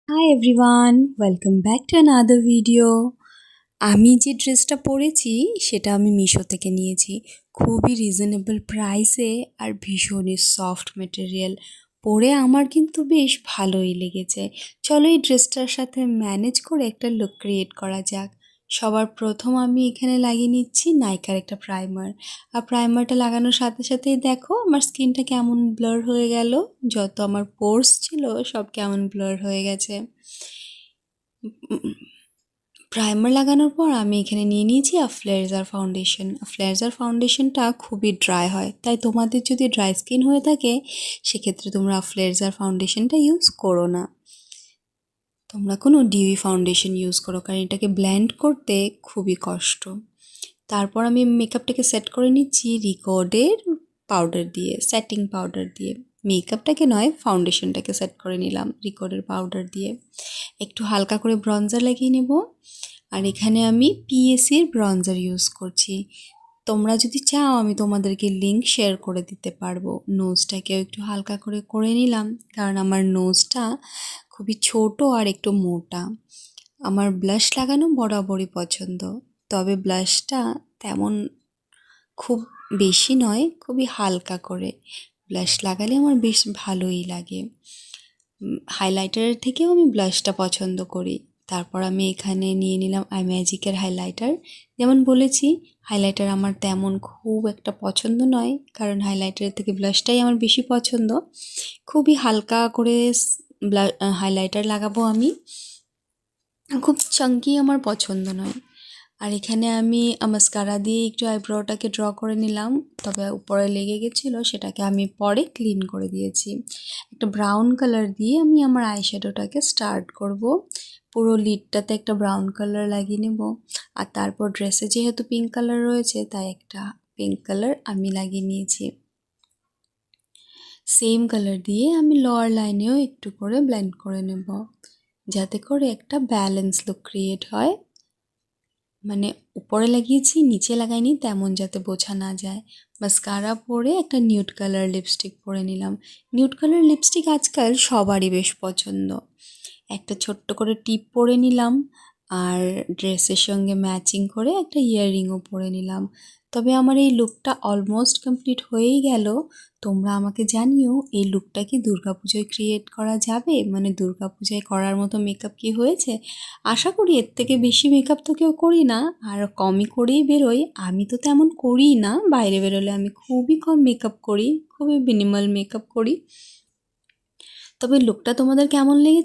Hi everyone, welcome back to another video. আমি যে ড্রেসটা পরেছি সেটা আমি মিশো থেকে নিয়েছি। খুবই রিজনেবল প্রাইসে আর ভীষণই সফট মেটেরিয়াল। পরে আমার কিন্তু বেশ ভালোই লেগেছে। চলো এই ড্রেসটার সাথে ম্যানেজ করে একটা লুক ক্রিয়েট করা যাক। সবার প্রথম আমি এখানে লাগিয়ে নিচ্ছি নাইকার একটা প্রাইমার। আর প্রাইমারটা লাগানোর সাথে সাথেই দেখো আমার স্কিনটা কেমন ব্লার হয়ে গেল। যত আমার পোর্স ছিল সব কেমন ব্লার হয়ে গেছে। প্রাইমার লাগানোর পর আমি এখানে নিয়ে নিয়েছি ফ্লেয়ারজার ফাউন্ডেশন। ফ্লেয়ারজার ফাউন্ডেশনটা খুবই ড্রাই হয়, তাই তোমাদের যদি ড্রাই স্কিন হয়ে থাকে সেক্ষেত্রে তোমরা ফ্লেয়ারজার ফাউন্ডেশনটা ইউজ করো না, তোমরা কোনো ডিউই ফাউন্ডেশন ইউজ করো, কারণ এটাকে ব্লেন্ড করতে খুবই কষ্ট। তারপর আমি মেকআপটাকে সেট করে নিচ্ছি রিকোডের পাউডার দিয়ে, সেটিং পাউডার দিয়ে। মেকআপটাকে নয়, ফাউন্ডেশনটাকে সেট করে নিলাম রিকোডের পাউডার দিয়ে। একটু হালকা করে ব্রঞ্জার লাগিয়ে নেব। আর এখানে আমি পিএসির ব্রঞ্জার ইউজ করছি। তোমরা যদি চাও আমি তোমাদেরকে লিঙ্ক শেয়ার করে দিতে পারবো। নোজটাকেও একটু হালকা করে করে নিলাম, কারণ আমার নোজটা খুবই ছোট আর একটু মোটা। আমার ব্লাশ লাগানো বরাবরই পছন্দ, তবে ব্লাশটা তেমন খুব বেশি নয়, খুবই হালকা করে ব্লাশ লাগালে আমার বেশ ভালোই লাগে। হাইলাইটারের থেকেও আমি ব্লাশটা পছন্দ করি। তারপর আমি এখানে নিয়ে নিলাম ম্যাজিকের হাইলাইটার। যেমন বলেছি, হাইলাইটার আমার তেমন খুব একটা পছন্দ নয়, কারণ হাইলাইটারের থেকে ব্লাশটাই আমার বেশি পছন্দ। খুবই হালকা করে হাইলাইটার লাগাবো আমি, খুব চাঙ্কি আমার পছন্দ নয়। আর এখানে আমি মাস্কারা দিয়ে একটু আইব্রোটাকে ড্র করে নিলাম, তবে উপরে লেগে গেছিলো, সেটাকে আমি পরে ক্লিন করে দিয়েছি। একটা ব্রাউন কালার দিয়ে আমি আমার আইশ্যাডোটাকে স্টার্ট করব। পুরো লিডটাতে একটা ব্রাউন কালার লাগিয়ে নেব। আর তারপর ড্রেসে যেহেতু পিঙ্ক কালার রয়েছে, তাই একটা পিঙ্ক কালার আমি লাগিয়ে নিয়েছি। সেম কালার দিয়ে আমি লোয়ার লাইনেও একটু করে ব্লেন্ড করে নেব, যাতে করে একটা ব্যালেন্স লুক ক্রিয়েট হয়। মানে উপরে লাগিয়েছি নিচে লাগাইনি তেমন যাতে বোঝা না যায়। মাস্কারা পরে একটা নিউড কালার লিপস্টিক পরে নিলাম। নিউড কালার লিপস্টিক আজকাল সবারই বেশ পছন্দ। একটা ছোট্ট করে টিপ পরে নিলাম, আর ড্রেসের সঙ্গে ম্যাচিং করে একটা ইয়াররিংও পরে নিলাম। তবে আমার এই লুকটা অলমোস্ট কমপ্লিট হয়েই গেল। তোমরা আমাকে জানিও এই লুকটা কি দুর্গাপুজোয় ক্রিয়েট করা যাবে, মানে দুর্গাপূজায় করার মতো মেকআপ কি হয়েছে। আশা করি এর থেকে বেশি মেকআপ তো কেউ করি না, আর কমই করেই বেরোই। আমি তো তেমন করি না, বাইরে বেরোলে আমি খুবই কম মেকআপ করি, খুবই মিনিমাল মেকআপ করি। তবে লুকটা তোমাদের কেমন লেগেছে